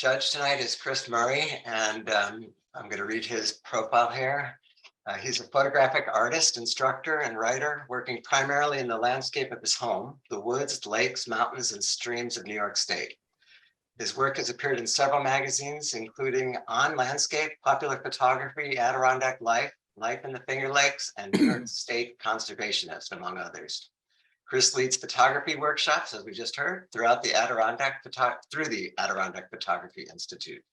judge tonight is Chris Murray, and I'm going to read his profile here. He's a photographic artist, instructor, and writer, working primarily in the landscape of his home, the woods, lakes, mountains, and streams of New York State. His work has appeared in several magazines, including On Landscape, Popular Photography, Adirondack Life, Life in the Finger Lakes, and New York State Conservationist, among others. Chris leads photography workshops, as we just heard, throughout the Adirondack Photography Institute.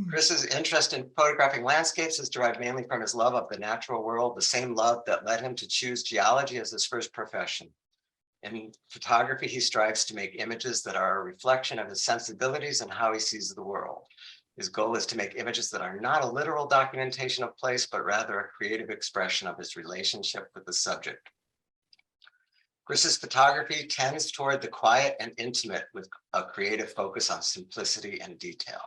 Chris's interest in photographing landscapes is derived mainly from his love of the natural world, the same love that led him to choose geology as his first profession. In photography, he strives to make images that are a reflection of his sensibilities and how he sees the world. His goal is to make images that are not a literal documentation of place, but rather a creative expression of his relationship with the subject. Chris's photography tends toward the quiet and intimate, with a creative focus on simplicity and detail.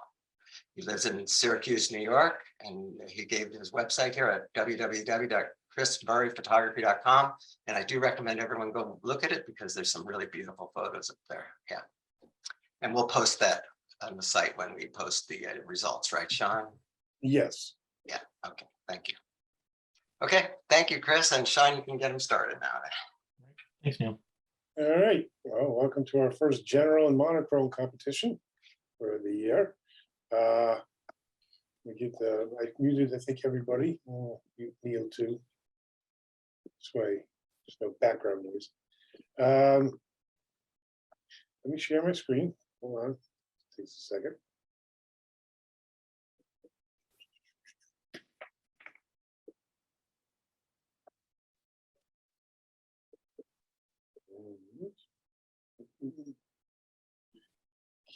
He lives in Syracuse, New York, and he gave his website here at www.chrismurrayphotography.com. And I do recommend everyone go look at it because there's some really beautiful photos up there. Yeah. And we'll post that on the site when we post the results, right, Sean? Yes. Yeah. Okay. Thank you. Okay. Thank you, Chris. And Sean, you can get him started now. Thanks, Neil. All right. Well, welcome to our first general and monochrome competition for the year. We get the, I muted, I think, everybody. Neil too. This way, there's no background noise. Let me share my screen. Hold on. Takes a second.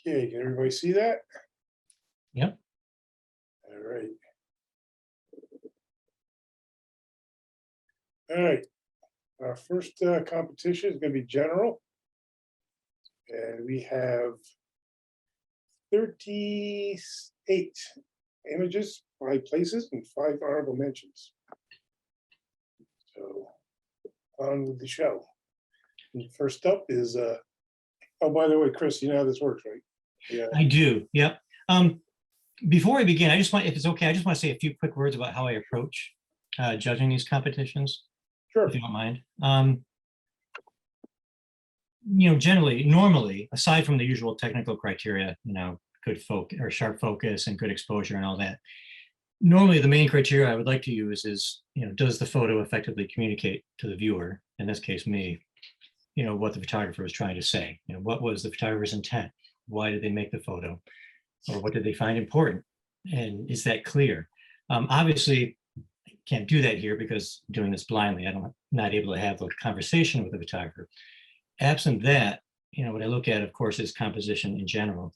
Okay, can everybody see that? Yep. All right. All right. Our first competition is going to be general. And we have 38 images, 5 places, and 5 honorable mentions. So on with the show. And first up is, oh, by the way, Chris, you know how this works, right? Yeah. I do. Yep. Before I begin, I just want, if it's okay, I just want to say a few quick words about how I approach judging these competitions. Sure. If you don't mind. Normally, aside from the usual technical criteria, good focus or sharp focus and good exposure and all that, normally the main criteria I would like to use is, does the photo effectively communicate to the viewer, in this case me, what the photographer was trying to say. What was the photographer's intent? Why did they make the photo? Or what did they find important? And is that clear? Obviously, I can't do that here because I'm doing this blindly. I'm not able to have a conversation with the photographer. Absent that, what I look at, of course, is composition in general,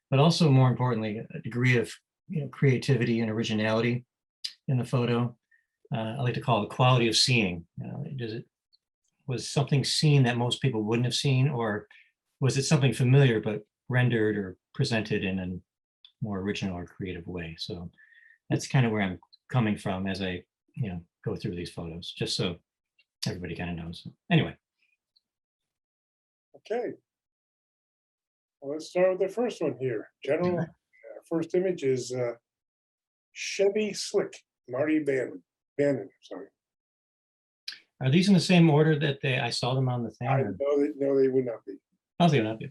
but also more importantly, a degree of creativity and originality in the photo. I like to call it quality of seeing. Was something seen that most people wouldn't have seen, or was it something familiar but rendered or presented in a more original or creative way? So that's kind of where I'm coming from as I go through these photos, just so everybody kind of knows. Anyway. Okay. Well, let's start with the first one here. General, first image is Chevy Slick, Marty Bannon, sorry. Are these in the same order that I saw them on the thing? No, they would not be. Oh, they would not be.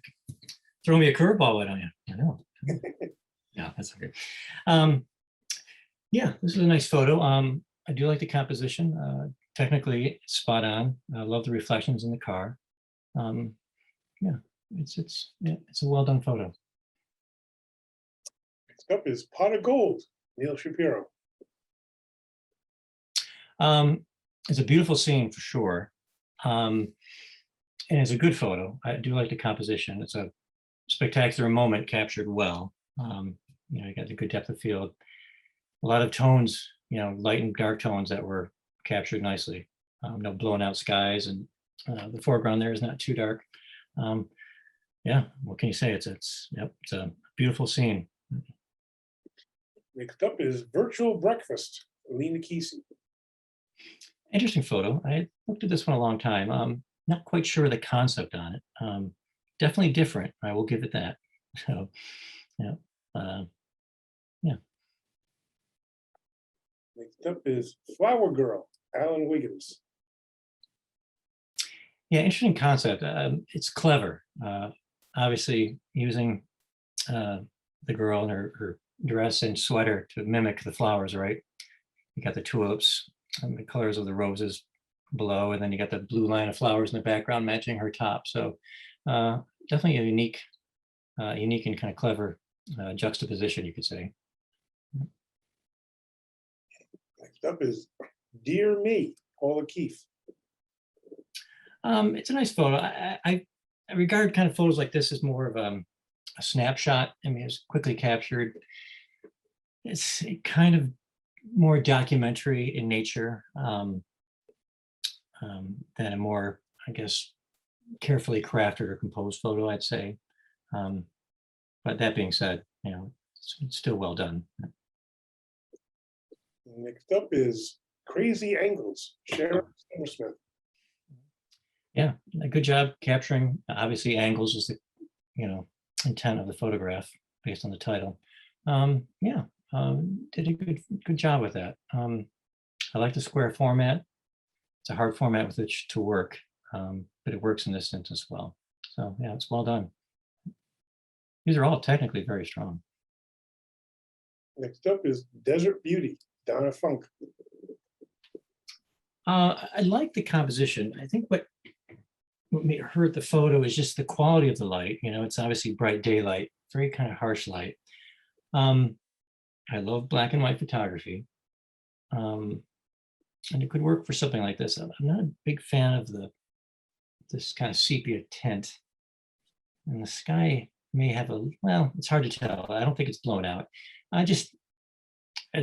Throw me a curveball, why don't you? I know. Yeah, that's okay. Yeah, this is a nice photo. I do like the composition. Technically, it's spot on. I love the reflections in the car. Yeah, it's a well done photo. Next up is Pot of Gold, Neil Shapiro. It's a beautiful scene for sure. And it's a good photo. I do like the composition. It's a spectacular moment captured well. You got the good depth of field. A lot of tones, light and dark tones that were captured nicely. No blown out skies, and the foreground there is not too dark. Yeah, what can you say? It's a beautiful scene. Next up is Virtual Breakfast, Alina Kesey. Interesting photo. I looked at this one a long time. Not quite sure the concept on it. Definitely different. I will give it that. So, yeah. Next up is Flower Girl, Alan Wiggins. Yeah, interesting concept. It's clever. Obviously, using the girl in her dress and sweater to mimic the flowers, right? You got the tulips and the colors of the roses below, and then you got the blue line of flowers in the background matching her top. So definitely a unique and kind of clever juxtaposition, you could say. Next up is Dear Me, Paula Keefe. It's a nice photo. I regard kind of photos like this as more of a snapshot. I mean, it's quickly captured. It's kind of more documentary in nature than a more, I guess, carefully crafted or composed photo, I'd say. But that being said, it's still well done. Next up is Crazy Angles, Sharon Smith. Yeah, a good job capturing. Obviously, angles is the intent of the photograph based on the title. Did a good job with that. I like the square format. It's a hard format with which to work, but it works in this instance well. So yeah, it's well done. These are all technically very strong. Next up is Desert Beauty, Donna Funk. I like the composition. I think what hurt the photo is just the quality of the light. It's obviously bright daylight, very kind of harsh light. I love black and white photography. And it could work for something like this. I'm not a big fan of this kind of sepia tint. And the sky may have it's hard to tell. I don't think it's blown out. I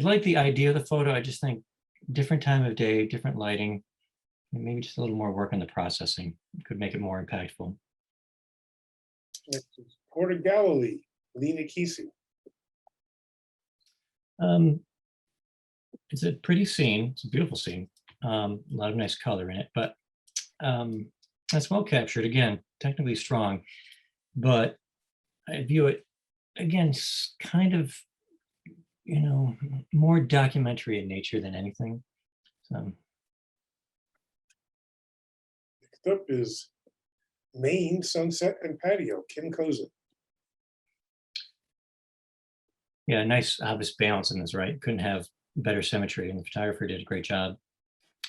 like the idea of the photo. I just think different time of day, different lighting, and maybe just a little more work on the processing could make it more impactful. Next is Port of Galilee, Lena Kesey. It's a pretty scene. It's a beautiful scene. A lot of nice color in it, but that's well captured. Again, technically strong, but I view it again kind of more documentary in nature than anything. So Next up is Maine Sunset and Patio, Kim Koza. yeah, nice obvious balance in this, right? Couldn't have better symmetry, and the photographer did a great job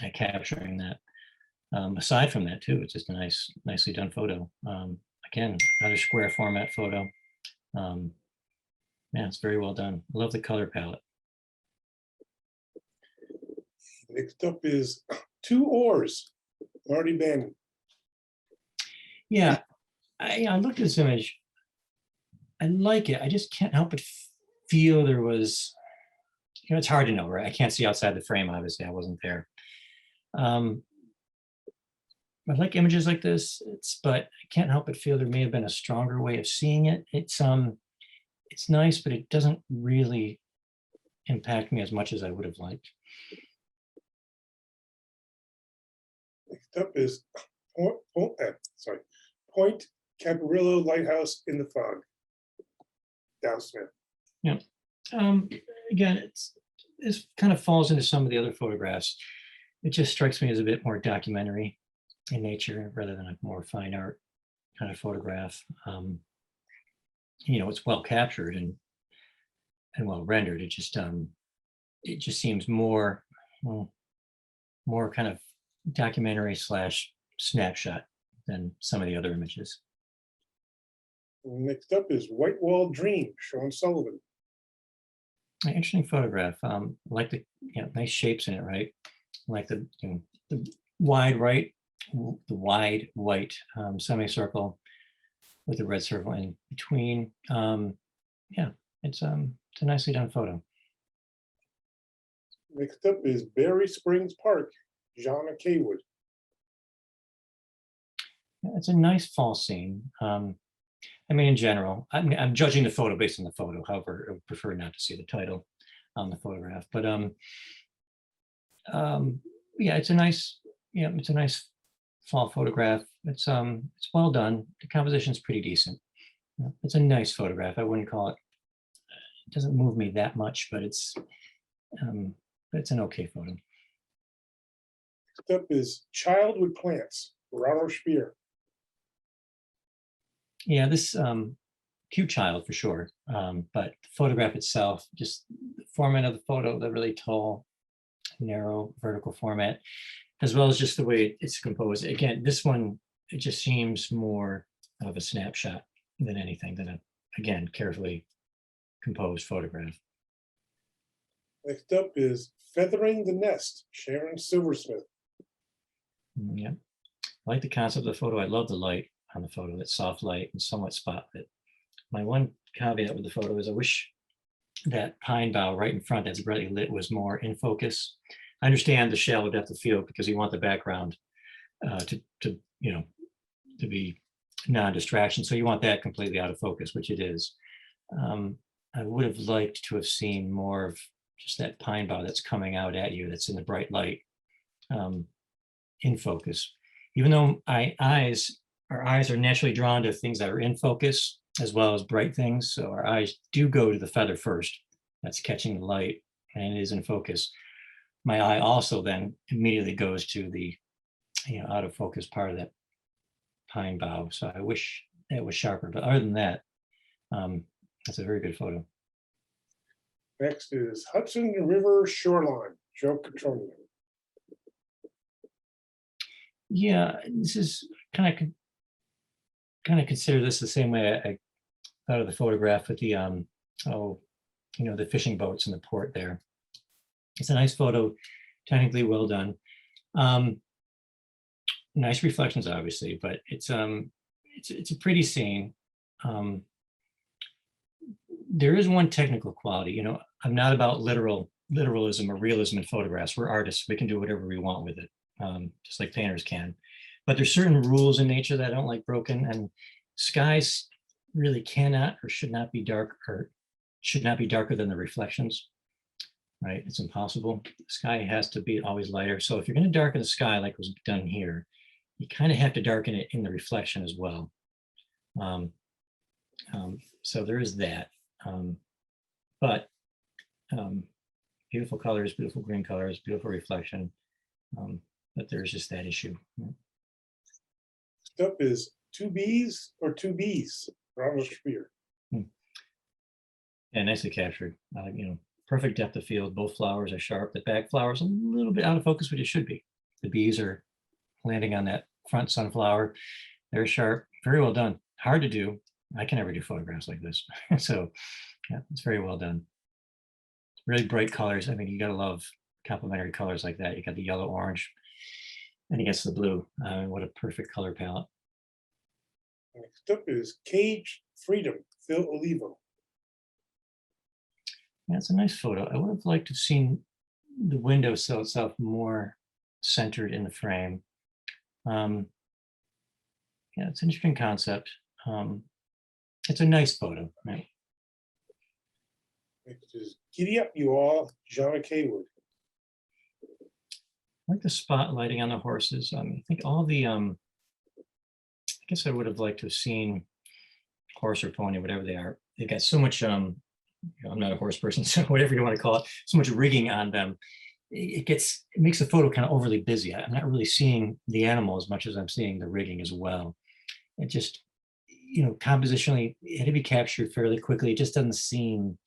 at capturing that. Aside from that too, it's just a nicely done photo. Again, another square format photo. Yeah, it's very well done. I love the color palette. Next up is Two Oars, Marty Bannon. Yeah, I looked at this image. I like it. I just can't help but feel there was, it's hard to know, right? I can't see outside the frame, obviously. I wasn't there. I like images like this, but I can't help but feel there may have been a stronger way of seeing it. It's nice, but it doesn't really impact me as much as I would have liked. Next up is Point Caparillo Lighthouse in the Fog, Dow Smith. Yeah. Again, this kind of falls into some of the other photographs. It just strikes me as a bit more documentary in nature rather than a more fine art kind of photograph. It's well captured and well rendered. It just seems more kind of documentary / snapshot than some of the other images. Next up is White Wall Dream, Sean Sullivan. Interesting photograph. I like the nice shapes in it, right? I like the wide wide white semicircle with the red circle in between. It's a nicely done photo. Next up is Berry Springs Park, Jana Kaywood. It's a nice fall scene. In general, I'm judging the photo based on the photo. However, I would prefer not to see the title on the photograph. But it's a nice fall photograph. It's well done. The composition is pretty decent. It's a nice photograph. I wouldn't call it doesn't move me that much, but it's an okay photo. Next up is Child with Plants, Ronald Spear. Yeah, this cute child for sure. But the photograph itself, just the format of the photo, the really tall, narrow vertical format, as well as just the way it's composed. Again, this one, it just seems more of a snapshot than anything, than a, again, carefully composed photograph. Next up is Feathering the Nest, Sharon Silversmith. Yeah, I like the concept of the photo. I love the light on the photo. It's soft light and somewhat spotlit. My one caveat with the photo is I wish that pine bough right in front that's brightly lit was more in focus. I understand the shallow depth of field because you want the background to be non-distraction. So you want that completely out of focus, which it is. I would have liked to have seen more of just that pine bough that's coming out at you, that's in the bright light, in focus. Even though our eyes are naturally drawn to things that are in focus as well as bright things. So our eyes do go to the feather first. That's catching the light and it is in focus. My eye also then immediately goes to the out of focus part of that pine bough. So I wish it was sharper, but other than that, that's a very good photo. Next is Hudson River Shoreline, Joe Catronian. Yeah, this is kind of consider this the same way I thought of the photograph with the the fishing boats in the port there. It's a nice photo, technically well done. Nice reflections, obviously, but it's a pretty scene. There is one technical quality. I'm not about literalism or realism in photographs. We're artists. We can do whatever we want with it, just like painters can. But there's certain rules in nature that I don't like broken, and skies really cannot or should not be dark, or should not be darker than the reflections, right? It's impossible. The sky has to be always lighter. So if you're going to darken the sky like was done here, you kind of have to darken it in the reflection as well. So there is that. But beautiful colors, beautiful green colors, beautiful reflection. But there's just that issue. Next up is Two Bees or Two Bees, Ronald Spear. Yeah, nicely captured. Perfect depth of field. Both flowers are sharp. The back flowers a little bit out of focus, but it should be. The bees are landing on that front sunflower. They're sharp. Very well done. Hard to do. I can never do photographs like this. So yeah, it's very well done. Really bright colors. I mean, you gotta love complementary colors like that. You got the yellow, orange, and you get the blue. What a perfect color palette. Next up is Cage Freedom, Phil Olivo. Yeah, it's a nice photo. I would have liked to have seen the window sill itself more centered in the frame. Yeah, it's an interesting concept. It's a nice photo, right? Next is Giddy Up You All, John Haywood. I like the spotlighting on the horses. I think all the, I guess I would have liked to have seen horse or pony, whatever they are. They've got so much, I'm not a horse person, so whatever you want to call it, so much rigging on them. It makes the photo kind of overly busy. I'm not really seeing the animal as much as I'm seeing the rigging as well. It just, compositionally, it had to be captured fairly quickly. It just doesn't seem,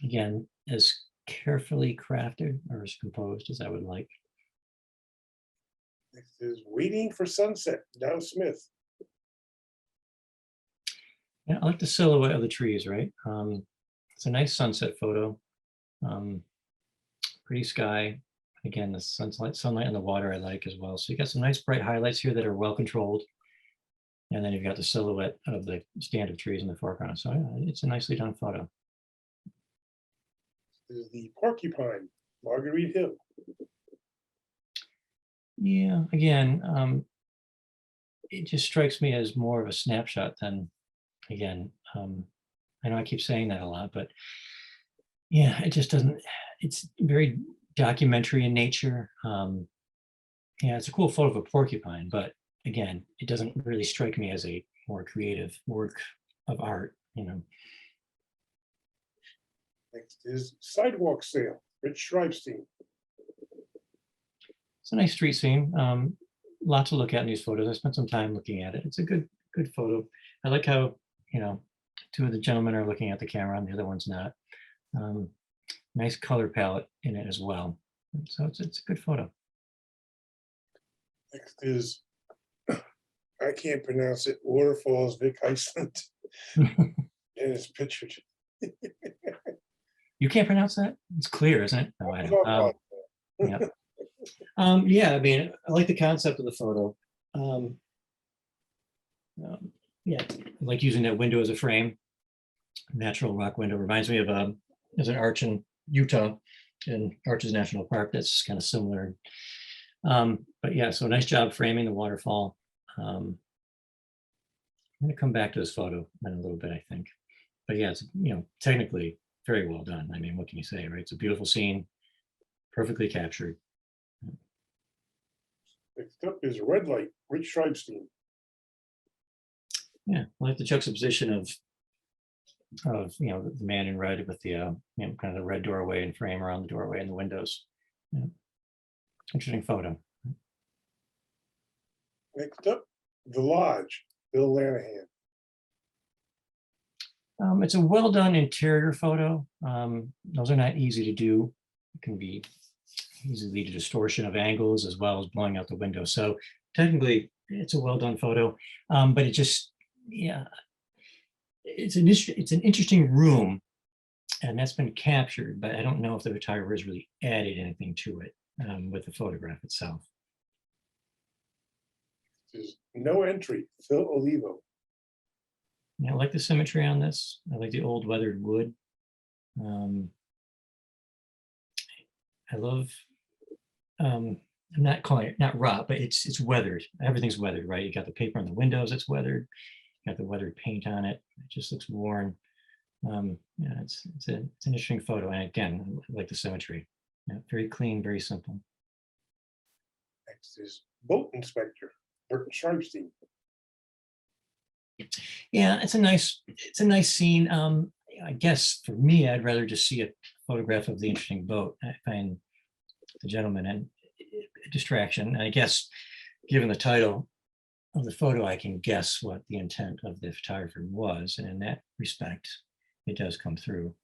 again, as carefully crafted or as composed as I would like. Next is Waiting for Sunset, Dow Smith. Yeah, I like the silhouette of the trees, right? It's a nice sunset photo. Pretty sky. Again, the sunlight in the water I like as well. So you got some nice bright highlights here that are well controlled. And then you've got the silhouette of the stand of trees in the foreground. So yeah, it's a nicely done photo. This is the Porcupine, Marguerite Hill. Yeah, again, it just strikes me as more of a snapshot than, again, I know I keep saying that a lot, but yeah, it just doesn't, it's very documentary in nature. Yeah, it's a cool photo of a porcupine, but again, it doesn't really strike me as a more creative work of art, Next is sidewalk sale, Rich Schreibstein. It's a nice street scene. Lot to look at in these photos. I spent some time looking at it. It's a good photo. I like how, you know, two of the gentlemen are looking at the camera and the other one's not. Nice color palette in it as well. So it's a good photo. Next is, I can't pronounce it, Waterfalls Vic Iceland. And it's pictured. You can't pronounce that? It's clear, isn't it? No, I don't. Yeah. Yeah, I mean, I like the concept of the photo. Yeah, I like using that window as a frame. Natural rock window reminds me of there's an arch in Utah in Arches National Park that's kind of similar. But yeah, so nice job framing the waterfall. I'm going to come back to this photo in a little bit, I think. But yeah, it's, you know, technically very well done. I mean, what can you say, right? It's a beautiful scene, perfectly captured. Next up is Red Light, Rich Schreibstein. Yeah, I like the juxtaposition of you know, the man in red with the you know, kind of the red doorway and frame around the doorway and the windows. Yeah. Interesting photo. Next up, The Lodge, Bill Lanahan. It's a well done interior photo. Those are not easy to do. It can be easily lead to distortion of angles as well as blowing out the window. So technically, it's a well done photo, but it just, yeah, it's an interesting room, and that's been captured. But I don't know if the photographer has really added anything to it with the photograph itself. There's No Entry, Phil Olivo. Yeah, I like the symmetry on this. I like the old weathered wood. I love, I'm not calling it, not rot, but it's weathered. Everything's weathered, right? You got the paper on the windows, it's weathered. You got the weathered paint on it. It just looks worn. Yeah, it's an interesting photo. And again, I like the symmetry. Yeah, very clean, very simple. Next is Boat Inspector, Burton Schreibstein. Yeah, it's a nice scene. I guess for me, I'd rather just see a photograph of the interesting boat. I find the gentleman and a distraction. And I guess given the title of the photo, I can guess what the intent of the photographer was. And in that respect, it does come through.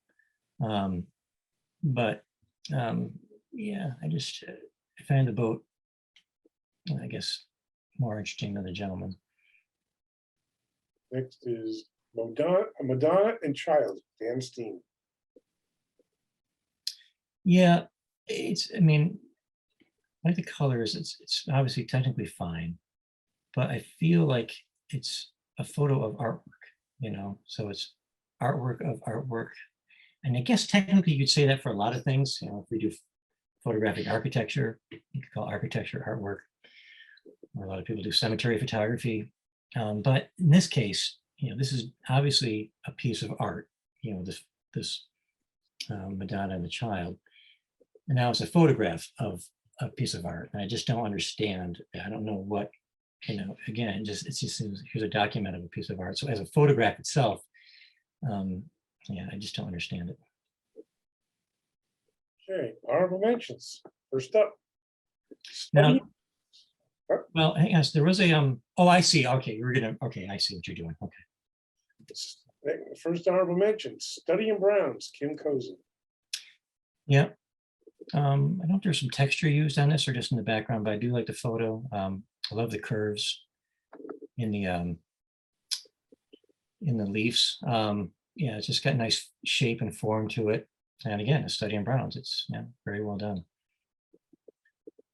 But yeah, I find the boat, I guess, more interesting than the gentleman. Next is Madonna and Child, Dan Steen. Yeah, I mean, I like the colors. It's obviously technically fine, but I feel like it's a photo of artwork, you know, so it's artwork of artwork. And I guess technically you could say that for a lot of things. You know, if we do photographic architecture, you could call architecture artwork, or a lot of people do cemetery photography. But in this case, you know, this is obviously a piece of art, you know, this Madonna and the Child. And now it's a photograph of a piece of art. And I just don't understand. I don't know what, you know, again, it's just here's a document of a piece of art. So as a photograph itself, yeah, I just don't understand it. Okay, honorable mentions. First up. Now, Study- well, hang on, there was a, oh, I see. Okay, okay, I see what you're doing. Okay. First honorable mention, Study in Browns, Kim Cozen. Yeah. I don't know if there's some texture used on this or just in the background, but I do like the photo. I love the curves in the leaves. Yeah, it's just got nice shape and form to it. And again, a study in browns. It's, yeah, very well done.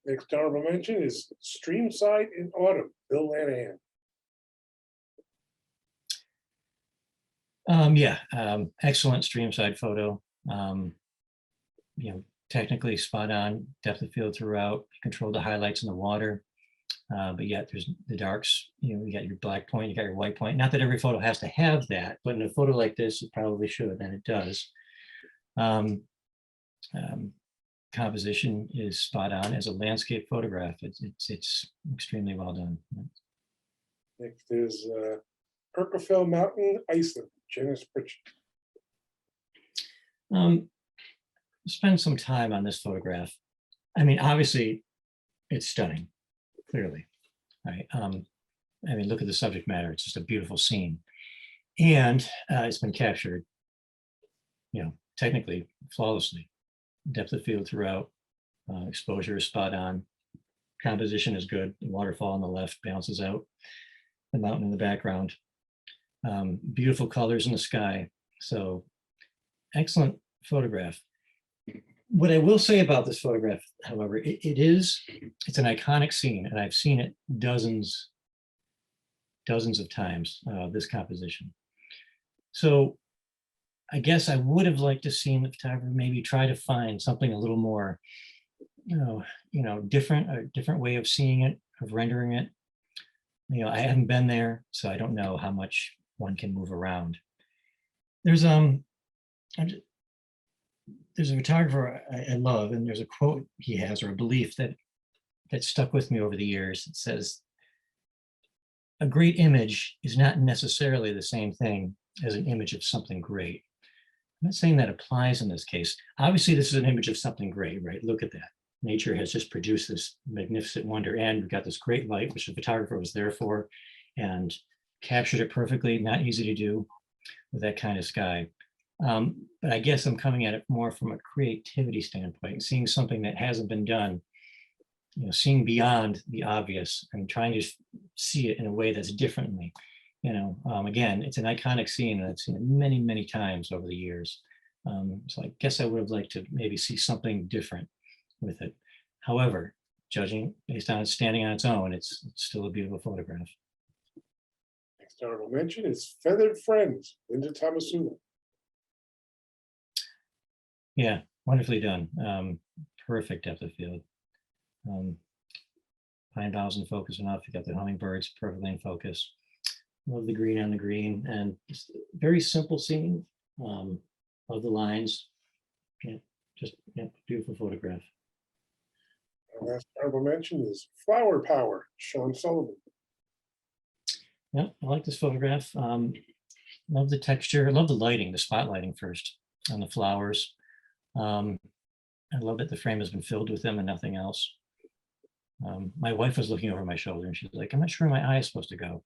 Next honorable mention is Streamside in Autumn, Bill Lanahan. Yeah, excellent streamside photo. You know, technically spot on, depth of field throughout, you control the highlights in the water, but yet there's the darks, you know, you got your black point, you got your white point. Not that every photo has to have that, but in a photo like this, it probably should, and it does. Composition is spot on as a landscape photograph. It's extremely well done. Next is Kirkafell Mountain, Iceland, Janice Pritchett. Spend some time on this photograph. I mean, obviously, it's stunning, clearly, right? I mean, look at the subject matter. It's just a beautiful scene. And it's been captured, technically flawlessly. Depth of field throughout, exposure is spot on, composition is good. The waterfall on the left balances out the mountain in the background. Beautiful colors in the sky. So excellent photograph. What I will say about this photograph, however, it's an iconic scene, and I've seen it dozens of times, this composition. So I guess I would have liked to see the photographer maybe try to find something a little more, different, a different way of seeing it, of rendering it. I haven't been there, so I don't know how much one can move around. There's a photographer I love, and there's a quote he has, or a belief that stuck with me over the years. It says, "A great image is not necessarily the same thing as an image of something great." I'm not saying that applies in this case. Obviously, this is an image of something great, right? Look at that. Nature has just produced this magnificent wonder, and we've got this great light, which the photographer was there for and captured it perfectly. Not easy to do with that kind of sky. But I guess I'm coming at it more from a creativity standpoint, seeing something that hasn't been done, seeing beyond the obvious and trying to see it in a way that's differently. Again, it's an iconic scene, and I've seen it many, many times over the years. So I guess I would have liked to maybe see something different with it. However, judging based on it standing on its own, it's still a beautiful photograph. Next honorable mention is Feathered Friends, Linda Thomasula. Yeah, wonderfully done. Perfect depth of field. Pine boughs in focus enough. You got the hummingbirds perfectly in focus. Love the green on the green, and just very simple scene. Love the lines. Beautiful photograph. Our last honorable mention is Flower Power, Sean Sullivan. Yeah, I like this photograph. Love the texture. I love the lighting, the spotlighting first on the flowers. I love that the frame has been filled with them and nothing else. My wife was looking over my shoulder, and she's like, "I'm not sure where my eye is supposed to go."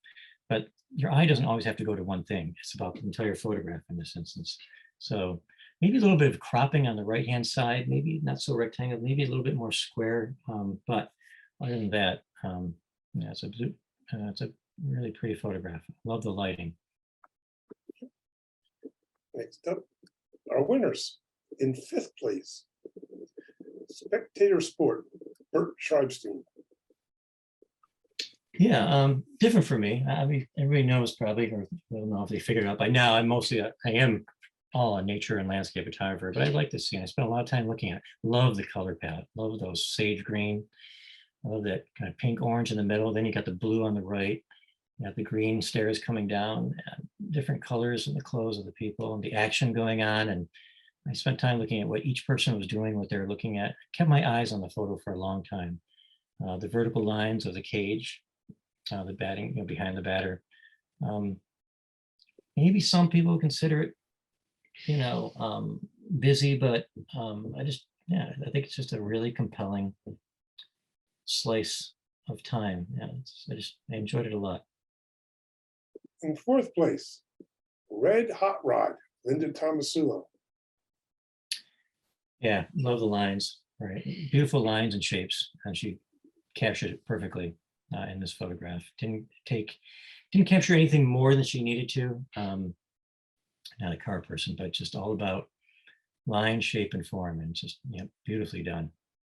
But your eye doesn't always have to go to one thing. It's about the entire photograph in this instance. So maybe a little bit of cropping on the right-hand side, maybe not so rectangular, maybe a little bit more square. But other than that, it's a really pretty photograph. Love the lighting. Next up, our winners. In 5th place, Spectator Sport, Bert Schreibstein. Yeah, different for me. I mean, everybody knows probably, or I don't know if they figured it out by now. I am all a nature and landscape photographer, but I like this scene. I spent a lot of time looking at it. Love the color palette. Love those sage green. Love that kind of pink orange in the middle. Then you got the blue on the right. You got the green stairs coming down, different colors in the clothes of the people, and the action going on. And I spent time looking at what each person was doing, what they're looking at. I kept my eyes on the photo for a long time. The vertical lines of the cage, the batting, behind the batter. Maybe some people consider it, busy, but I think it's just a really compelling slice of time. Yeah, I enjoyed it a lot. In 4th place, Red Hot Rod, Linda Thomasula. Yeah, love the lines, right? Beautiful lines and shapes, and she captured it perfectly in this photograph. Didn't capture anything more than she needed to. Not a car person, but just all about line, shape, and form, and just beautifully done.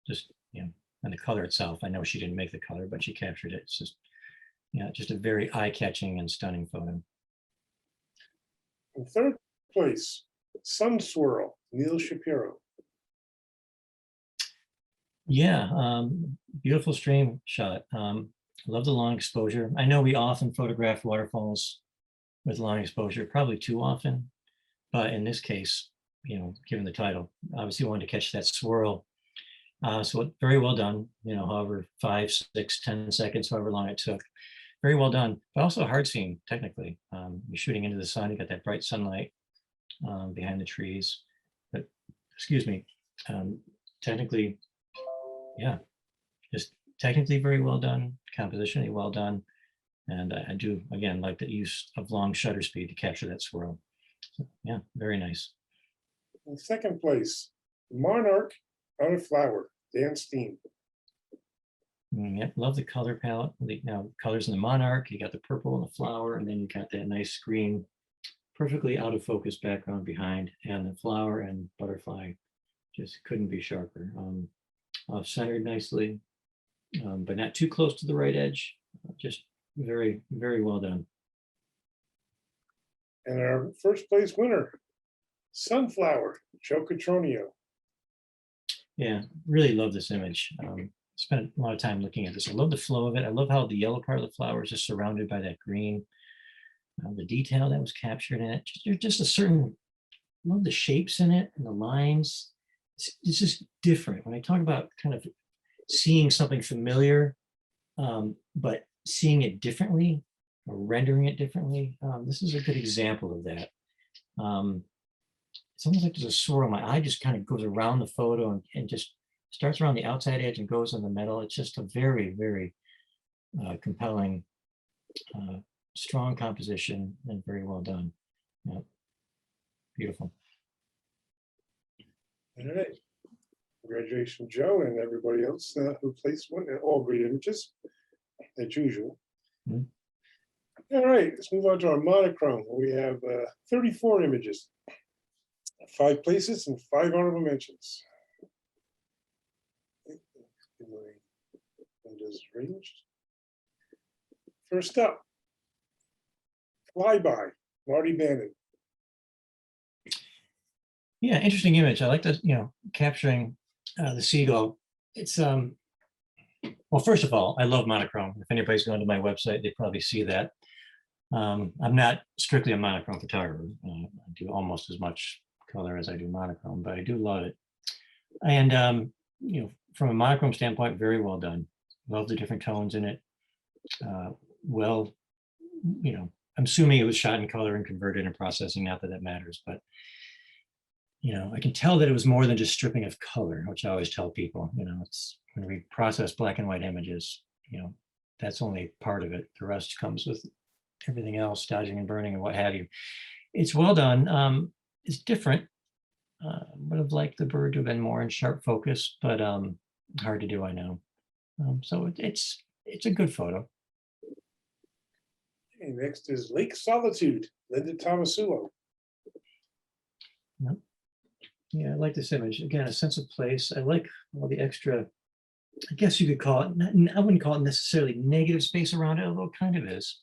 Just and the color itself. I know she didn't make the color, but she captured it. It's just a very eye-catching and stunning photo. In 3rd place, Sun Swirl, Neil Shapiro. Yeah, beautiful stream shot. Love the long exposure. I know we often photograph waterfalls with long exposure, probably too often, but in this case, given the title, obviously wanted to catch that swirl. So very well done, however, 5, 6, 10 seconds, however long it took. Very well done, but also a hard scene, technically. You're shooting into the sun, you got that bright sunlight behind the trees, but excuse me, technically, yeah, just technically very well done, compositionally well done. And I do, again, like the use of long shutter speed to capture that swirl. So, yeah, very nice. In second place, Monarch on a Flower, Dan Steen. Yep, love the color palette. Now colors in the Monarch, you got the purple and the flower, and then you got that nice green, perfectly out of focus background behind, and the flower and butterfly just couldn't be sharper. Off centered nicely, but not too close to the right edge. Just very, very well done. And our first place winner, Sunflower, Joe Catronio. Yeah, really love this image. Spent a lot of time looking at this. I love the flow of it. I love how the yellow part of the flower is just surrounded by that green. The detail that was captured in it. There's just a certain, love the shapes in it and the lines. It's just different. When I talk about kind of seeing something familiar, but seeing it differently or rendering it differently, this is a good example of that. It's almost like there's a swirl. My eye just kind of goes around the photo and just starts around the outside edge and goes in the middle. It's just a very, very compelling, strong composition and very well done. Yeah. Beautiful. All right. Congratulations, Joe, and everybody else who placed one, and all great images, as usual. Mhm. All right, let's move on to our monochrome. We have 34 images, 5 places and 5 honorable mentions. Windows arranged. First up, Flyby, Marty Bannon. Yeah, interesting image. I like the, capturing the seagull. It's well, first of all, I love monochrome. If anybody's gone to my website, they probably see that. I'm not strictly a monochrome photographer. I do almost as much color as I do monochrome, but I do love it. And from a monochrome standpoint, very well done. Love the different tones in it. Well, I'm assuming it was shot in color and converted in processing. Not that that matters, but I can tell that it was more than just stripping of color, which I always tell people. It's when we process black and white images, that's only part of it. The rest comes with everything else, dodging and burning and what have you. It's well done. It's different. Would have liked the bird to have been more in sharp focus, but hard to do, I know. So it's a good photo. Okay, next is Lake Solitude, Linda Tomasulo. Yep. Yeah, I like this image. Again, a sense of place. I like all the extra, I guess you could call it, I wouldn't call it necessarily negative space around it, although it kind of is.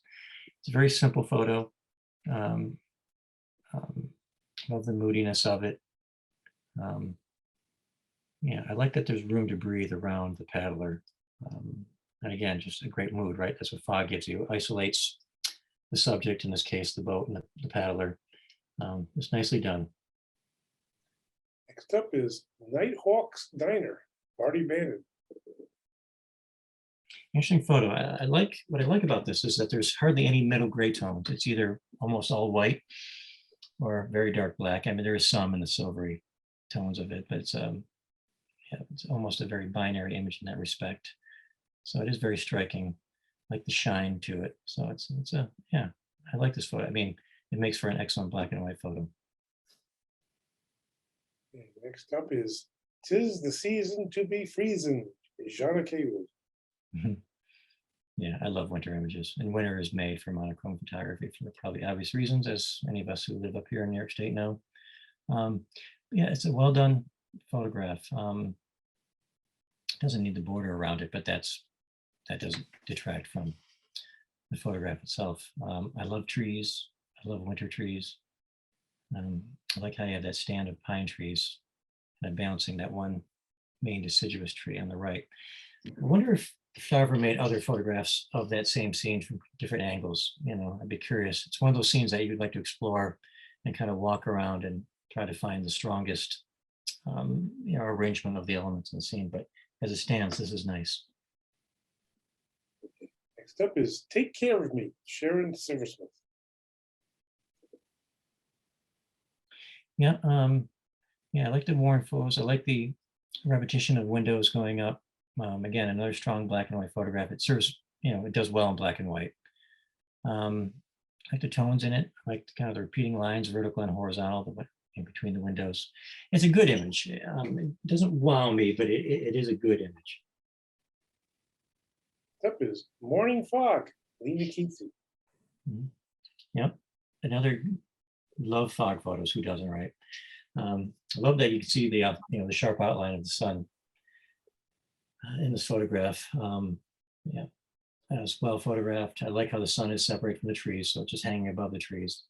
It's a very simple photo. Love the moodiness of it. Yeah, I like that there's room to breathe around the paddler. And again, just a great mood, right? That's what fog gives you. Isolates the subject, in this case, the boat and the paddler. It's nicely done. Next up is Nighthawk's Diner, Marty Bannon. Interesting photo. What I like about this is that there's hardly any middle gray tones. It's either almost all white or very dark black. I mean, there is some in the silvery tones of it, but it's almost a very binary image in that respect. So it is very striking, like the shine to it. So I like this photo. I mean, it makes for an excellent black and white photo. Okay, next up is 'Tis the Season to Be Freezing, Jana Kaywood. Yeah, I love winter images, and winter is made for monochrome photography for probably obvious reasons, as any of us who live up here in New York State know. Yeah, it's a well done photograph. Doesn't need the border around it, but that doesn't detract from the photograph itself. I love trees. I love winter trees. I like how you have that stand of pine trees kind of balancing that one main deciduous tree on the right. I wonder if the photographer made other photographs of that same scene from different angles. I'd be curious. It's one of those scenes that you'd like to explore and kind of walk around and try to find the strongest arrangement of the elements in the scene. But as it stands, this is nice. Next up is Take Care of Me, Sharon Silversmith. Yeah, Yeah, I like the worn photos. I like the repetition of windows going up. Again, another strong black and white photograph. It serves, it does well in black and white. I like the tones in it. I like kind of the repeating lines, vertical and horizontal, in between the windows. It's a good image. It doesn't wow me, but it is a good image. Up is Morning Fog, Lena Keathy. Yep. Another love fog photos. Who doesn't, right? I love that you can see the the sharp outline of the sun in this photograph. Yeah, it's well photographed. I like how the sun is separate from the trees, so it's just hanging above the trees.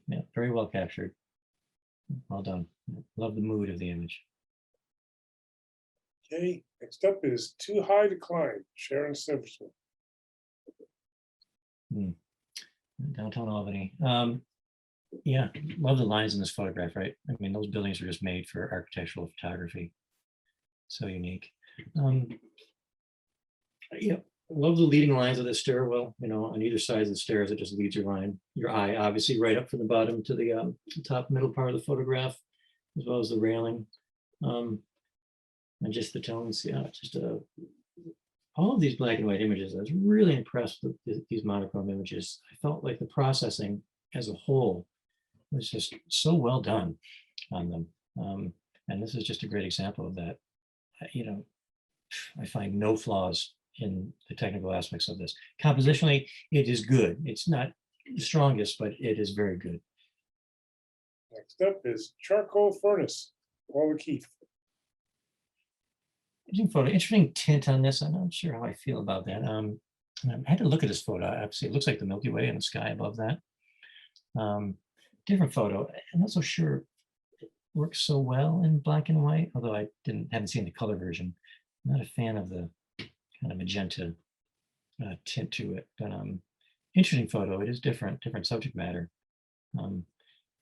Yeah, very well captured. Well done. Love the mood of the image. Okay, next up is Too High to Climb, Sharon Severson. Downtown Albany. Yeah, love the lines in this photograph, right? I mean, those buildings are just made for architectural photography. So unique. Yeah, love the leading lines of the stairwell, on either side of the stairs, it just leads your eye, obviously right up from the bottom to the top middle part of the photograph, as well as the railing. And just the tones, yeah, just all of these black and white images. I was really impressed with these monochrome images. I felt like the processing as a whole was just so well done on them. And this is just a great example of that. I find no flaws in the technical aspects of this. Compositionally, it is good. It's not the strongest, but it is very good. Next up is Charcoal Furnace, Paula Keith. Interesting photo, interesting tint on this. I'm not sure how I feel about that. I had to look at this photo. Obviously, it looks like the Milky Way and the sky above that. Different photo. I'm not so sure it works so well in black and white, although I haven't seen the color version. I'm not a fan of the kind of magenta tint to it, but interesting photo. It is different subject matter.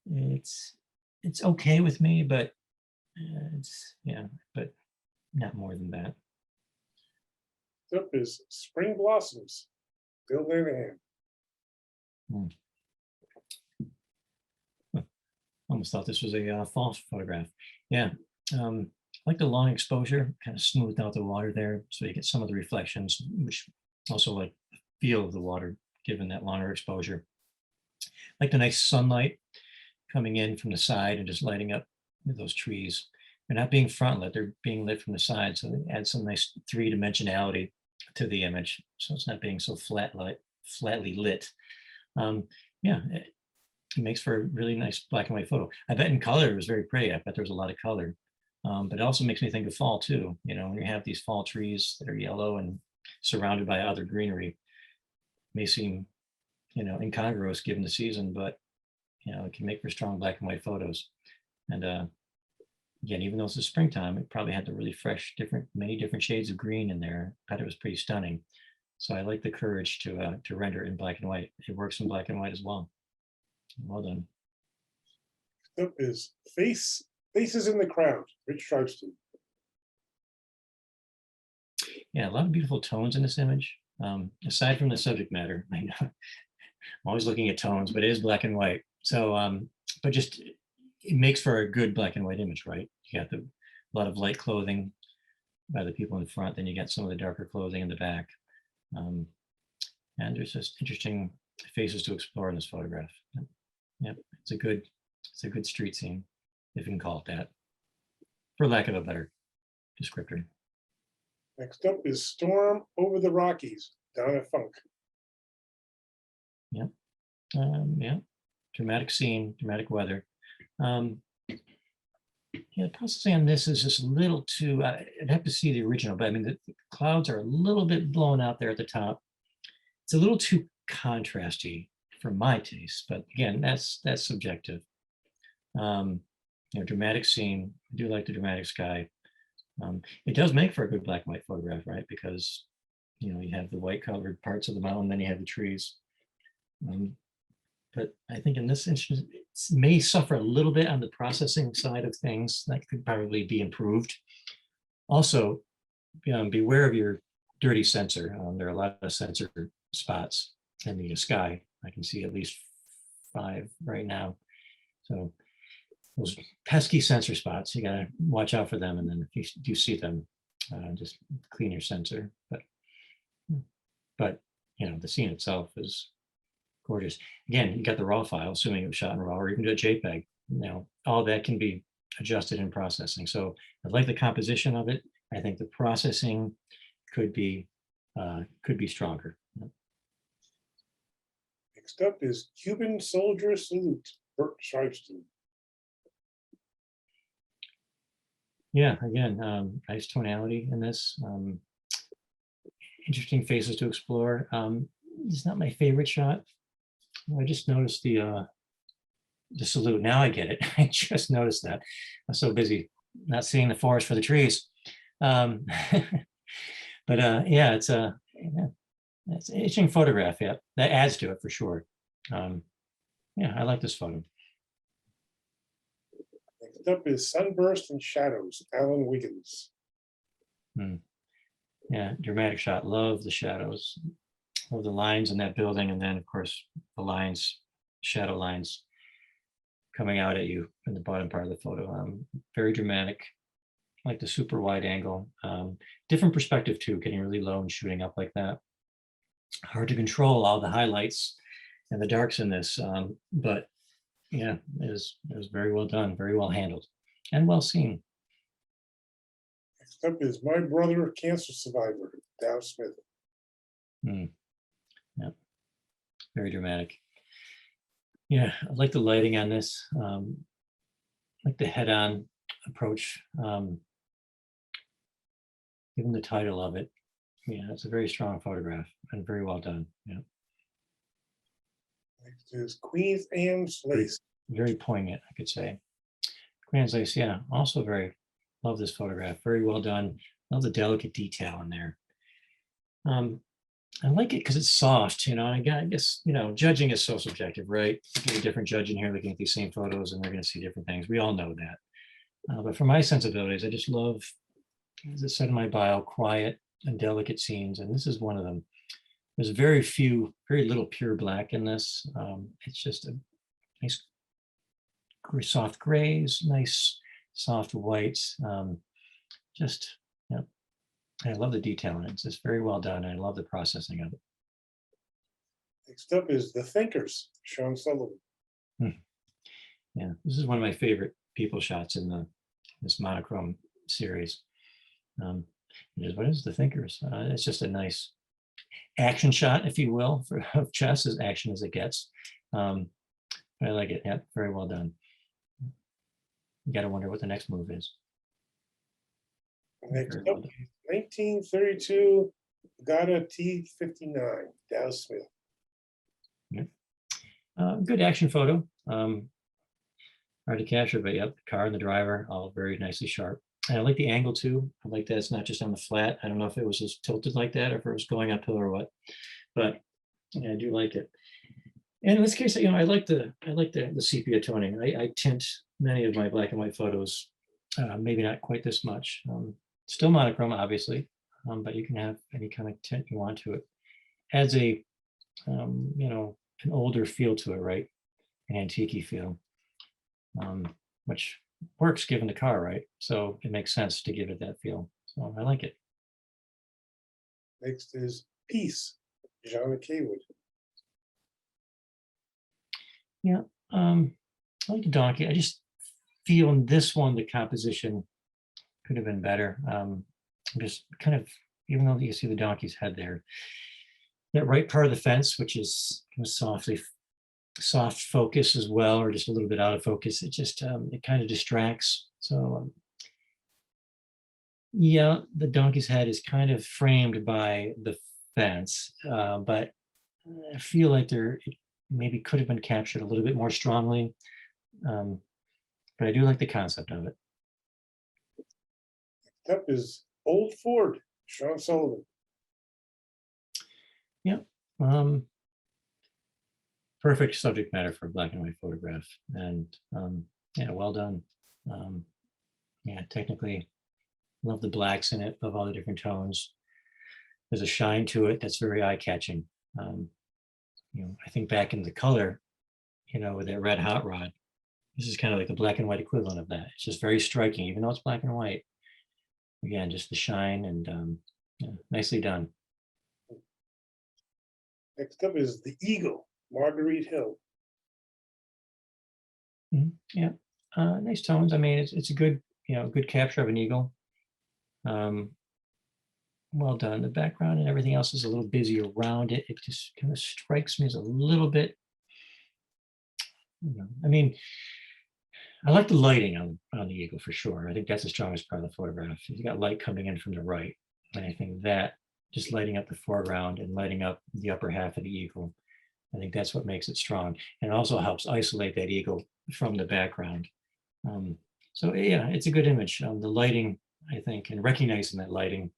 It's okay with me, but but not more than that. Next up is Spring Blossoms, Bill Lanahan. Almost thought this was a false photograph. Yeah, like the long exposure, kind of smoothed out the water there, so you get some of the reflections, which also like the feel of the water given that longer exposure. Like the nice sunlight coming in from the side and just lighting up those trees. They're not being front lit, they're being lit from the side, so they add some nice three-dimensionality to the image, so it's not being so flatly lit. Yeah, it makes for a really nice black and white photo. I bet in color it was very pretty. I bet there's a lot of color, but it also makes me think of fall too. When you have these fall trees that are yellow and surrounded by other greenery, may seem incongruous given the season, but it can make for strong black and white photos. And again, even though it's the springtime, it probably had the really fresh, many different shades of green in there. I thought it was pretty stunning. So I like the courage to render it in black and white. It works in black and white as well. Well done. Next up is Faces in the Crowd, Rich Sharpstein. Yeah, a lot of beautiful tones in this image. Aside from the subject matter, I'm always looking at tones, but it is black and white. So, but just it makes for a good black and white image, right? You got a lot of light clothing by the people in the front, then you got some of the darker clothing in the back. And there's just interesting faces to explore in this photograph. Yep, it's a good street scene, if you can call it that, for lack of a better descriptor. Next up is Storm Over the Rockies, Donna Funk. Yep. Yeah, dramatic scene, dramatic weather. Yeah, the processing on this is just a little too, I'd have to see the original, but I mean, the clouds are a little bit blown out there at the top. It's a little too contrasty for my taste, but again, that's subjective. Dramatic scene. I do like the dramatic sky. It does make for a good black and white photograph, right? Because you have the white colored parts of the mountain, then you have the trees. But I think in this instance, it may suffer a little bit on the processing side of things. That could probably be improved. Also, beware of your dirty sensor. There are a lot of sensor spots in the sky. I can see at least 5 right now. So those pesky sensor spots. You gotta watch out for them, and then if you do see them, just clean your sensor. But you know, the scene itself is gorgeous. Again, you got the raw file, assuming it was shot in raw, or you can do a JPEG. You know, all that can be adjusted in processing. So I like the composition of it. I think the processing could be stronger. Next up is Cuban Soldier Salute, Burt Sharpston. Yeah, again, nice tonality in this. Interesting faces to explore. It's not my favorite shot. I just noticed the salute. Now I get it. I just noticed that. I'm so busy not seeing the forest for the trees. But yeah, it's an interesting photograph. Yeah, that adds to it for sure. Yeah, I like this photo. Next up is Sunburst and Shadows, Alan Wiggins. Yeah, dramatic shot. Love the shadows. Love the lines in that building, and then of course the lines, shadow lines coming out at you in the bottom part of the photo. Very dramatic. Like the super wide angle. Different perspective too, getting really low and shooting up like that. Hard to control all the highlights and the darks in this, but yeah, it was very well done, very well handled, and well seen. Next up is My Brother, Cancer Survivor, Dow Smith. Yeah, very dramatic. Yeah, I like the lighting on this. Like the head-on approach. Given the title of it, yeah, it's a very strong photograph and very well done. Yeah. Next is Queen's Anne's Lace. Very poignant, I could say. Queen's Lace, yeah, also love this photograph. Very well done. Love the delicate detail in there. I like it because it's soft, you know. I guess, you know, judging is so subjective, right? You get a different judge in here looking at these same photos, and they're going to see different things. We all know that. But for my sensibilities, I just love, as I said in my bio, quiet and delicate scenes, and this is one of them. There's very little pure black in this. It's just a nice soft grays, nice soft whites. Just, yeah, I love the detail in it. It's just very well done. I love the processing of it. Next up is The Thinkers, Sean Sullivan. Yeah, this is one of my favorite people shots in this monochrome series. What is The Thinkers? It's just a nice action shot, if you will, of chess, as action as it gets. But I like it. Yeah, very well done. You got to wonder what the next move is. Next up, 1932 Gata T59, Dow Smith. Yeah. Good action photo. Hard to capture, but yep, the car and the driver, all very nicely sharp. And I like the angle too. I like that it's not just on the flat. I don't know if it was just tilted like that or if it was going uphill or what, but yeah, I do like it. And in this case, you know, I like the sepia toning. I tint many of my black and white photos, maybe not quite this much. Still monochrome, obviously, but you can have any kind of tint you want to it. Adds a, you know, an older feel to it, right? An antique feel, which works given the car, right? So it makes sense to give it that feel. So I like it. Next is Peace, John Kaywood. Yeah, I like the donkey. I just feel in this one the composition could have been better. Just kind of, even though you see the donkey's head there, that right part of the fence, which is kind of soft focus as well, or just a little bit out of focus, it just it kind of distracts. So yeah, the donkey's head is kind of framed by the fence, but I feel like it maybe could have been captured a little bit more strongly. But I do like the concept of it. Next up is Old Ford, Sean Sullivan. Yeah. Perfect subject matter for a black and white photograph, and yeah, well done. Yeah, technically, love the blacks in it, love all the different tones. There's a shine to it that's very eye-catching. You know, I think back in the color, you know, with that red hot rod, This is kind of like the black and white equivalent of that. It's just very striking, even though it's black and white. Again, just the shine and yeah, nicely done. Next up is the Eagle, Marguerite Hill. Yeah, nice tones. I mean, it's a good, good capture of an eagle. Well done. The background and everything else is a little busy around it. It just kind of strikes me as a little bit, I mean, I like the lighting on the eagle for sure. I think that's the strongest part of the photograph. You got light coming in from the right. And I think that just lighting up the foreground and lighting up the upper half of the eagle, I think that's what makes it strong. And it also helps isolate that eagle from the background. So yeah, it's a good image. The lighting, I think, and recognizing that lighting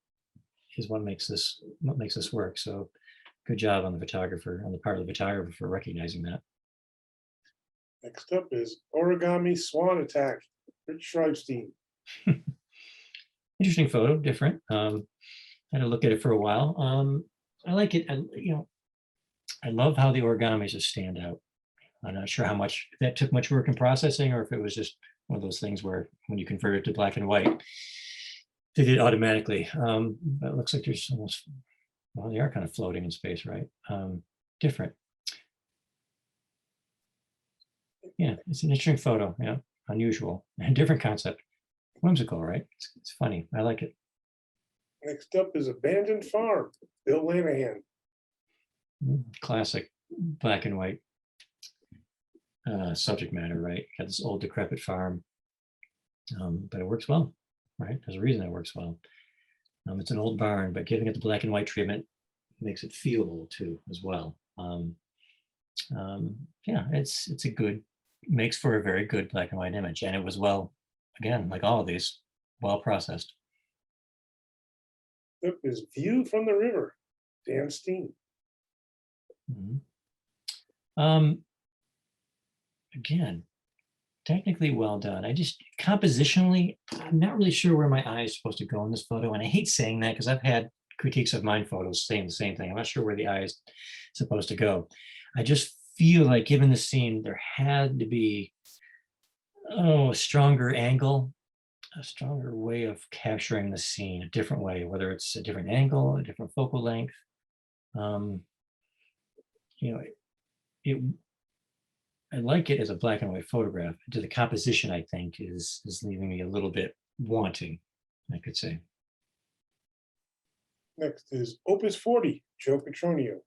is what makes this work. So good job on the photographer, on the part of the photographer for recognizing that. Next up is Origami Swan Attack, Rich Schreibstein. Interesting photo, different. Had to look at it for a while. I like it. I love how the origamis just stand out. I'm not sure how much that took much work in processing, or if it was just one of those things where when you convert it to black and white, they did it automatically. But it looks like there's almost, well, they are kind of floating in space, right? Different. Yeah, it's an interesting photo. Yeah, unusual and different concept. Whimsical, right? It's funny. I like it. Next up is Abandoned Farm, Bill Lanahan. Classic black and white subject matter, right? Got this old decrepit farm, but it works well, right? There's a reason it works well. It's an old barn, but giving it the black and white treatment makes it feel old too, as well. Yeah, it's a good, makes for a very good black and white image, and it was well, again, like all of these, well processed. Up is View from the River, Dan Steen. Again, technically well done. I just compositionally, I'm not really sure where my eye is supposed to go in this photo. And I hate saying that because I've had critiques of mine photos saying the same thing. I'm not sure where the eye is supposed to go. I just feel like given the scene, there had to be a stronger angle, a stronger way of capturing the scene, a different way, whether it's a different angle, a different focal length. I like it as a black and white photograph. To the composition, I think, is leaving me a little bit wanting, I could say. Next is Opus 40, Joe Petronio.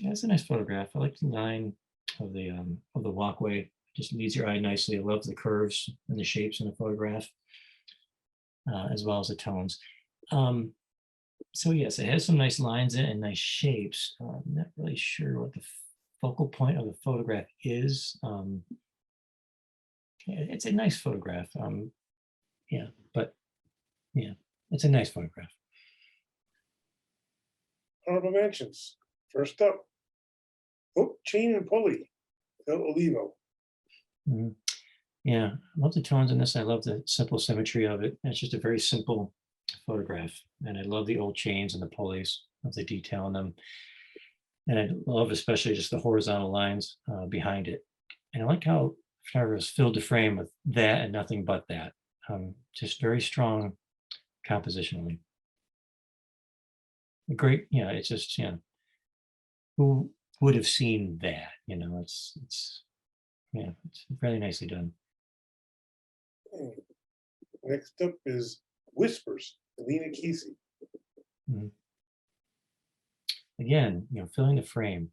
That's a nice photograph. I like the line of the walkway. It just leads your eye nicely. I love the curves and the shapes in the photograph, as well as the tones. So yes, it has some nice lines in it and nice shapes. I'm not really sure what the focal point of the photograph is. It's a nice photograph. Yeah, it's a nice photograph. Honorable mentions. First up, Hook, Chain, and Pulley, Phil Olivo. Yeah, I love the tones in this. I love the simple symmetry of it. It's just a very simple photograph. And I love the old chains and the pulleys of the detail in them. And I love especially just the horizontal lines behind it. And I like how photographers filled the frame with that and nothing but that. Just very strong compositionally. Great, it's just, who would have seen that? It's really nicely done. Next up is Whispers, Alina Kesey. Again, filling the frame.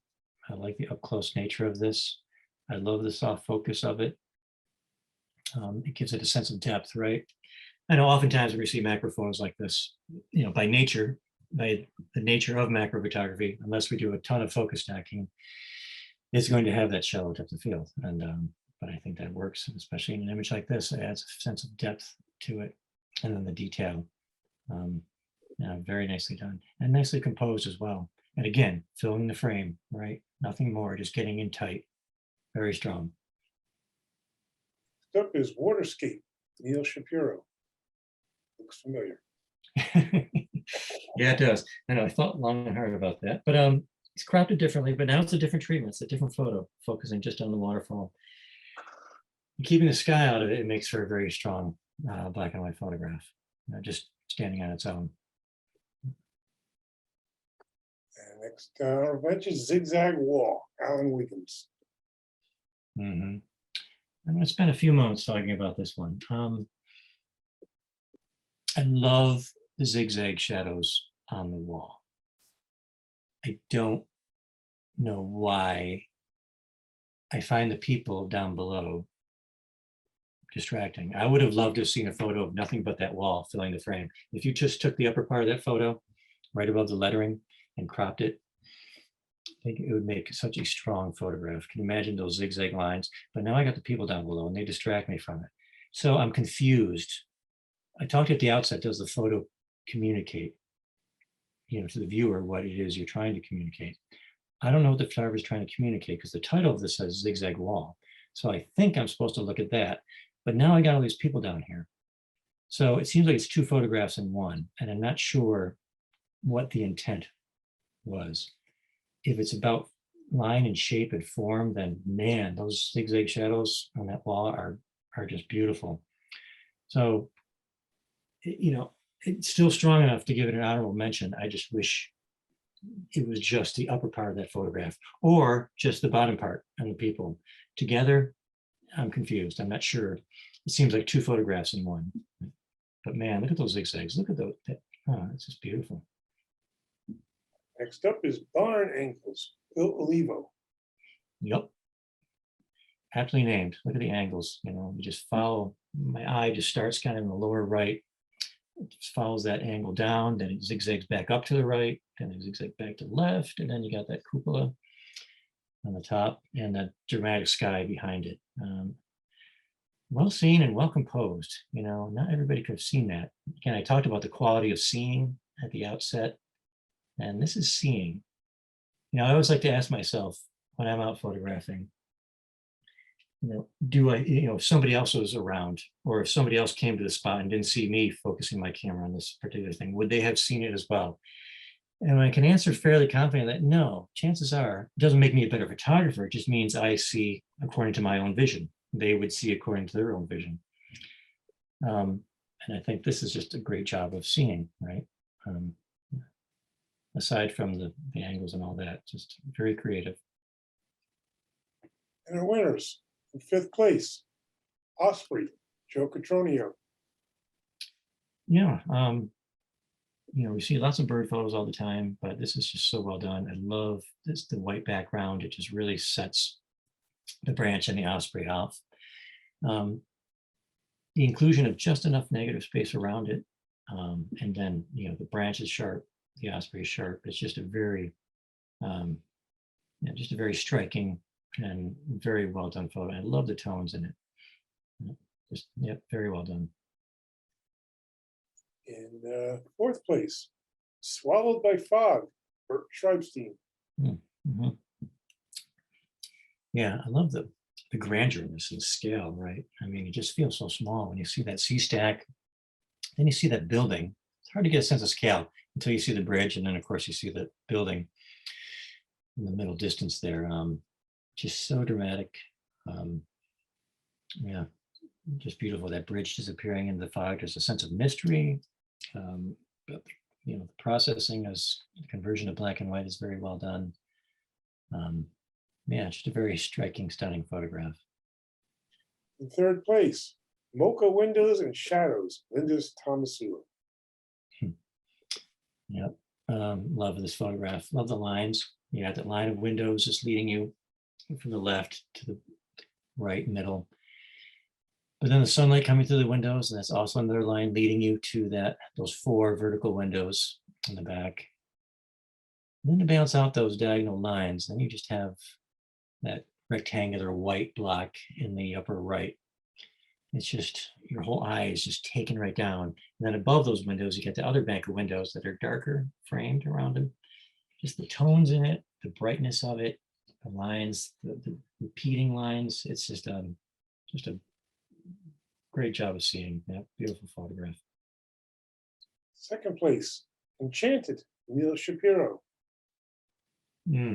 I like the up close nature of this. I love the soft focus of it. It gives it a sense of depth, right? I know oftentimes when we see macro photos like this, by the nature of macro photography, unless we do a ton of focus stacking, it's going to have that shallow depth of field. But I think that works, especially in an image like this. It adds a sense of depth to it, and then the detail. Very nicely done and nicely composed as well. And again, filling the frame, right? Nothing more, just getting in tight. Very strong. Next up is Waterscape, Neil Shapiro. Looks familiar. Yeah, it does. I know, I thought long and hard about that, but He's cropped it differently, but now it's a different treatment. It's a different photo, focusing just on the waterfall. And keeping the sky out of it, it makes for a very strong black and white photograph, just standing on its own. And next, bench is Zigzag Wall, Alan Wiggins. I'm going to spend a few moments talking about this one. I love the zigzag shadows on the wall. I don't know why I find the people down below distracting. I would have loved to have seen a photo of nothing but that wall filling the frame. If you just took the upper part of that photo right above the lettering and cropped it, I think it would make such a strong photograph. Can you imagine those zigzag lines? But now I got the people down below and they distract me from it. So I'm confused. I talked at the outset, does the photo communicate, to the viewer what it is you're trying to communicate? I don't know what the photographer is trying to communicate because the title of this says zigzag wall. So I think I'm supposed to look at that. But now I got all these people down here. So it seems like it's two photographs in one, and I'm not sure what the intent was. If it's about line and shape and form, then man, those zigzag shadows on that wall are just beautiful. So, it's still strong enough to give it an honorable mention. I just wish it was just the upper part of that photograph or just the bottom part and the people. Together, I'm confused. I'm not sure. It seems like two photographs in one. But man, look at those zigzags. Look at those. It's just beautiful. Next up is Barn Angles, Bill Olivo. Yep. Aptly named. Look at the angles. You just follow. My eye just starts kind of in the lower right. It just follows that angle down. Then it zigzags back up to the right. Then it zigzags back to the left. And then you got that cupola on the top and that dramatic sky behind it. Well seen and well composed. Not everybody could have seen that. Again, I talked about the quality of seeing at the outset, and this is seeing. I always like to ask myself when I'm out photographing, do I, if somebody else was around or if somebody else came to the spot and didn't see me focusing my camera on this particular thing, would they have seen it as well? And I can answer fairly confidently that no, chances are, it doesn't make me a better photographer. It just means I see according to my own vision. They would see according to their own vision. And I think this is just a great job of seeing, right? Aside from the angles and all that, just very creative. And our winners in fifth place, Osprey, Joe Catronio. Yeah, we see lots of bird photos all the time, but this is just so well done. I love this, the white background. It just really sets the branch and the osprey off. The inclusion of just enough negative space around it. And then, the branch is sharp, the osprey is sharp. It's just a very, just a very striking and very well done photo. I love the tones in it. Very well done. In fourth place, Swallowed by Fog, Bert Schreibstein. Mm-hmm. Yeah, I love the grandeur of this and scale, right? I mean, it just feels so small when you see that sea stack, then you see that building. It's hard to get a sense of scale until you see the bridge, and then of course you see the building in the middle distance there. Just so dramatic. Yeah, just beautiful. That bridge disappearing in the fog. There's a sense of mystery. But the processing as conversion to black and white is very well done. Yeah, just a very striking, stunning photograph. In third place, Mocha Windows and Shadows, Linda's Tomasula. Yep. Love this photograph. Love the lines. You got that line of windows just leading you from the left to the right middle. But then the sunlight coming through the windows, and that's also another line leading you to those 4 vertical windows in the back. And then to balance out those diagonal lines, then you just have that rectangular white block in the upper right. It's just, your whole eye is just taken right down. And then above those windows, you get the other bank of windows that are darker framed around them. Just the tones in it, the brightness of it, the lines, the repeating lines. It's just a great job of seeing that beautiful photograph. Second place, Enchanted, Neil Shapiro. Yeah.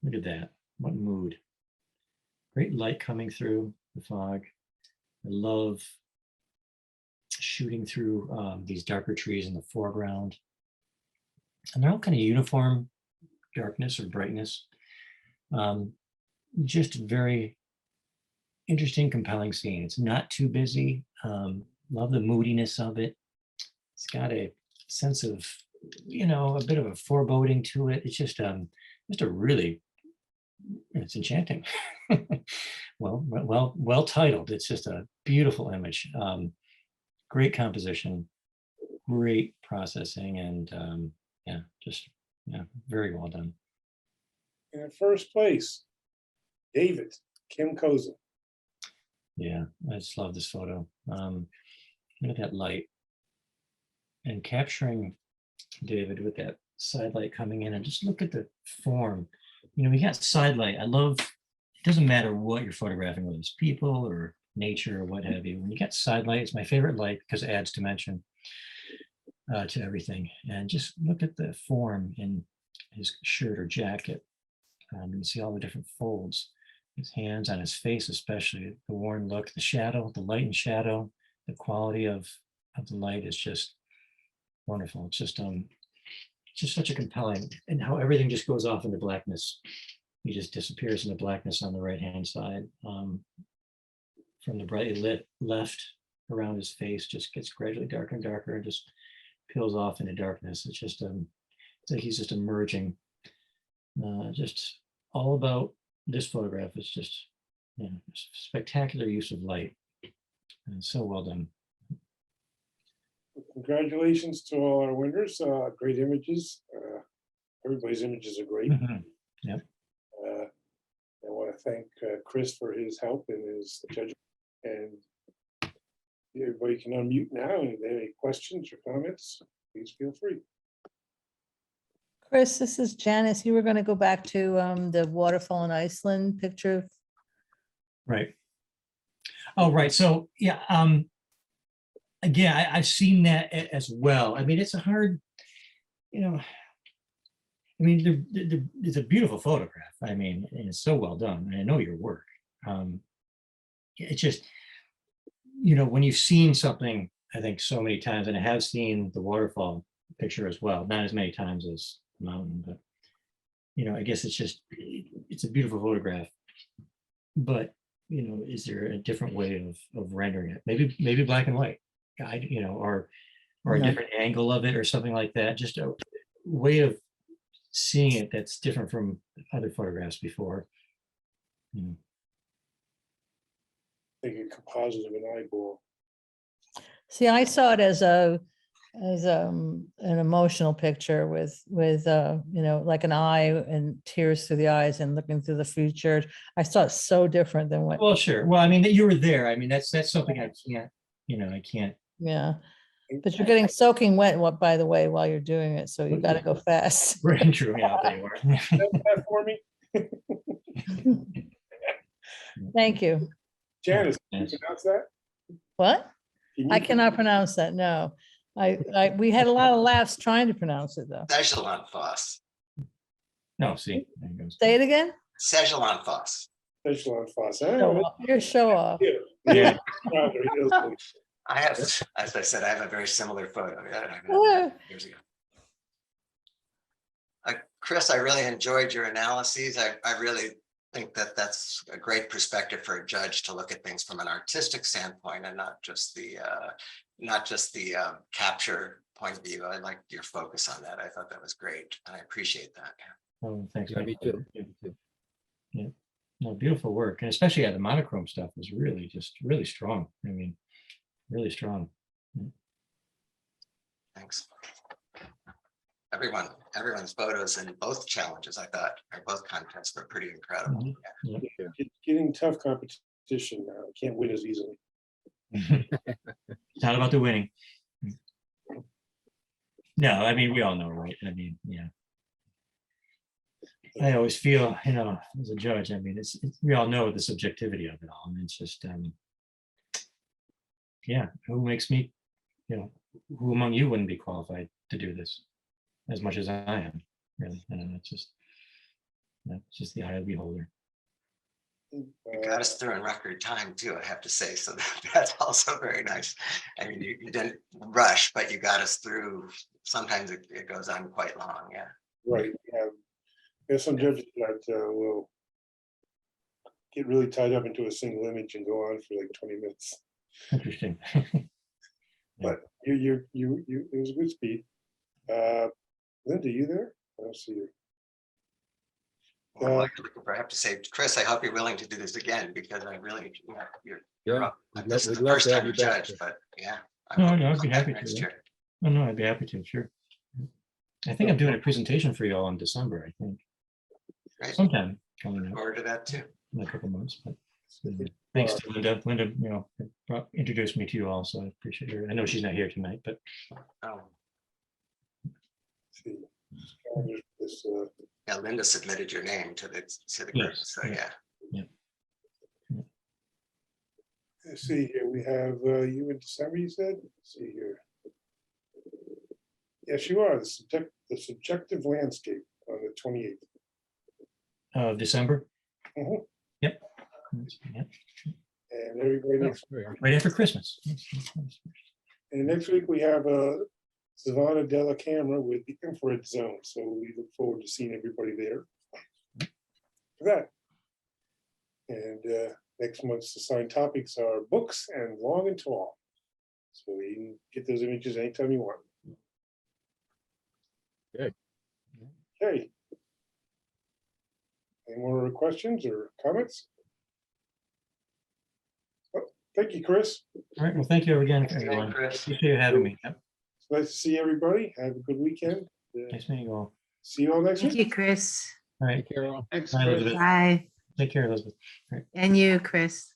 Look at that. What mood. Great light coming through the fog. I love shooting through these darker trees in the foreground. And they're all kind of uniform darkness or brightness. Just very interesting, compelling scene. It's not too busy. Love the moodiness of it. It's got a sense of, a bit of a foreboding to it. It's just a really, it's enchanting. well titled. It's just a beautiful image. Great composition, great processing, and very well done. In first place, David, Kim Koza. Yeah, I just love this photo. Look at that light. And capturing David with that side light coming in, and just look at the form. We got side light. I love, it doesn't matter what you're photographing, whether it's people or nature or what have you. When you get side light, it's my favorite light because it adds dimension to everything. And just look at the form in his shirt or jacket. You can see all the different folds, his hands, on his face, especially the worn look, the shadow, the light and shadow, the quality of the light is just wonderful. It's just such a compelling, and how everything just goes off into blackness. He just disappears into blackness on the right-hand side. From the brightly lit left around his face, just gets gradually darker and darker and just peels off into darkness. It's just it's like he's just emerging. Just all about this photograph is just spectacular use of light, and so well done. Congratulations to all our winners. Great images. Everybody's images are great. Yep. I want to thank Chris for his help in his judgment. And everybody can unmute now. And if they have any questions or comments, please feel free. Chris, this is Janice. You were going to go back to the waterfall in Iceland picture. Right. Oh, right. So, yeah. Again, I've seen that as well. I mean, it's a hard, it's a beautiful photograph. I mean, and it's so well done. And I know your work. It's just, when you've seen something, I think so many times, and I have seen the waterfall picture as well, not as many times as the mountain, but, I guess it's a beautiful photograph. But, is there a different way of rendering it? Maybe black and white. Or a different angle of it or something like that. Just a way of seeing it that's different from other photographs before. Take a composite of an eyeball. See, I saw it as an emotional picture with like an eye and tears through the eyes and looking through the future. I saw it so different than what. Well, sure. Well, I mean, you were there. I mean, that's something I can't. Yeah, but you're getting soaking wet, by the way, while you're doing it, so you got to go fast. Very true. Yeah, I'll tell you what. That for me, Thank you. Janice. Can Yes. you pronounce that? What? Can I you- cannot pronounce that. No, we had a lot of laughs trying to pronounce it though. Szechuan sauce. No, see. There it goes. Say it again. Szechuan sauce. Szechuan sauce. Show off. You're a show off. Yeah. I have, as I said, I have a very similar photo. Ah. Years ago. Chris, I really enjoyed your analyses. I really think that that's a great perspective for a judge to look at things from an artistic standpoint and not just the capture point of view. I liked your focus on that. I thought that was great. And I appreciate that. Oh, thanks. Yeah, me too. Yeah. No, beautiful work. And especially the monochrome stuff was really really strong. I mean, really strong. Thanks. Everyone's photos in both challenges, I thought, or both contests were pretty incredible. Mhm. Yeah. Getting tough competition now. I can't win as easily. It's not about the winning. No, I mean, we all know, right? I mean, yeah. I always feel, as a judge, I mean, we all know the subjectivity of it all. And it's just, who makes me, who among you wouldn't be qualified to do this as much as I am? really. I don't know, it's just, it's just the eye of the beholder. You got us through in record time too, I have to say, so that's also very nice. I mean, you didn't rush, but you got us through. Sometimes it goes on quite long, yeah. Right, there's some judges that will get really tied up into a single image and go on for like 20 minutes. Interesting. But it was a good speed. Linda, you there? I don't see you. Well, what you're looking for, I have to say, Chris, I hope you're willing to do this again, because I really, you're Yeah, up. we'd This is we'd the love first to have time you you back. judge, but yeah. I No, hope no, you I'd be come back happy to, next yeah. year. Oh, no, I'd be happy to, sure. I think I'm doing a presentation for you all in December, I think, Great. sometime coming Look up forward to that too. in a couple months, but thanks to Linda. Linda, introduced me to you all, so I appreciate her. I know she's not here tonight, but Oh, See. This, yeah, Linda submitted your name to the group, Yes, so yeah. yeah. let's see here, we have you in December, you said? Let's see here. Yes, you are, the subjective landscape on the 28th. of December. Mhm. Yep. And everybody next, Right after Christmas. and next week we have Savannah Della Camera with the infrared zone, so we look forward to seeing everybody there. For that. And next month's assigned topics are books and long and tall. So you can get those images anytime you want. Good. Okay. Any more questions or comments? Oh, thank you, Chris. All right, well, thank you again, Thanks again, everyone. Chris. Appreciate you having me. Yep. It's nice to see everybody. Have a good weekend. Nice meeting you all. See you all next Thank week. you, Chris. All right, Take care all. Thanks, bye, Chris. Elizabeth. Bye. Take care, Elizabeth. And you, Chris.